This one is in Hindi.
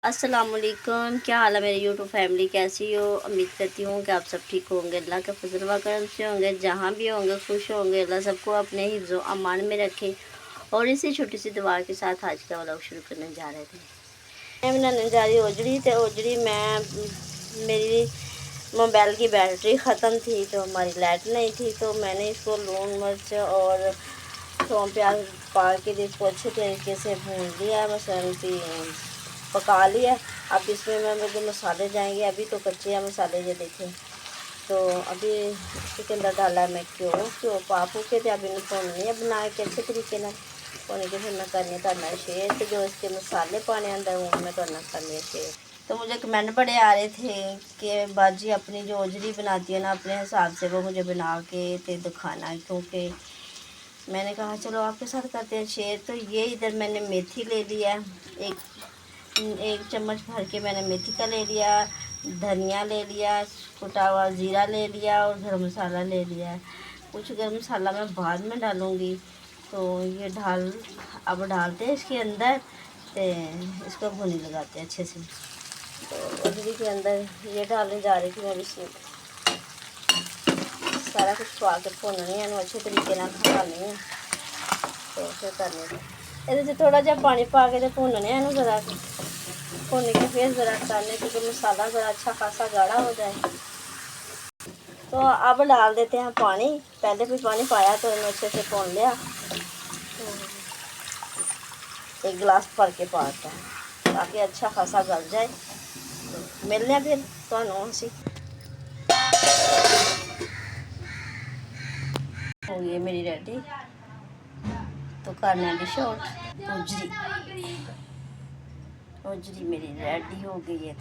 अस्सलाम वालेकुम। क्या हाल है मेरी यूट्यूब फैमिली, कैसी हो? उम्मीद करती हूँ कि आप सब ठीक होंगे, अल्लाह के फजल व करम से होंगे। जहाँ भी होंगे खुश होंगे, अल्लाह सबको अपने हिफ्ज़ व अमान में रखे। और इसी छोटी सी दुआ के साथ आज का व्लॉग शुरू करने जा रहे थे। मैं बनाने जा रही ओजड़ी, तो ओजड़ी मेरी मोबाइल की बैटरी ख़त्म थी, तो हमारी लाइट नहीं थी, तो मैंने इसको लून मिर्च और थोम प्याज पा के इसको अच्छे तरीके से भून लिया, मसाले पका लिया। अब इसमें मैं जो मसाले जाएंगे, अभी तो कच्चे हैं मसाले ये देखें। तो अभी इसके अंदर डाला मैं घ्यो पापू के थे, अभी भूननी है बना के अच्छे तरीके ना भून के फिर मैं करनी करना शेयर। तो जो इसके मसाले पाने अंदर वो मैं करना करनी शेयर। तो मुझे कमेंट बड़े आ रहे थे कि बाजी अपनी जो ओजरी बनाती है ना अपने हिसाब से वो मुझे बना के तो दिखाना, क्योंकि मैंने कहा चलो आपके साथ करते हैं शेयर। तो ये इधर मैंने मेथी ले लिया, एक चम्मच भर के मैंने मेथी का ले लिया, धनिया ले लिया, कुटा हुआ ज़ीरा ले लिया और गरम मसाला ले लिया। कुछ गरम मसाला मैं बाद में डालूँगी। तो ये अब डालते हैं इसके अंदर, तो इसको भुनी लगाते हैं अच्छे से। तो उजली के अंदर ये डालने जा रही थी मैं भी, सारा कुछ पा के भुननी है, अच्छे तरीके ना खानी है। तो फिर करने ये थोड़ा जहा पानी पा के भुनने हैं ज़रा, भुन के फिर ज़रा करने, क्योंकि मसाला ज़रा अच्छा खासा गाढ़ा हो जाए। तो अब डाल देते हैं पानी। पहले भी पानी पाया तो इन्हें अच्छे से भून लिया, एक गिलास भर के पाता है ताकि अच्छा खासा गल जाए। तो मिलने हैं फिर तो असी हो गई मेरी रेडी। तो करना डिश आउट। ओजरी मेरी रेडी हो गई है।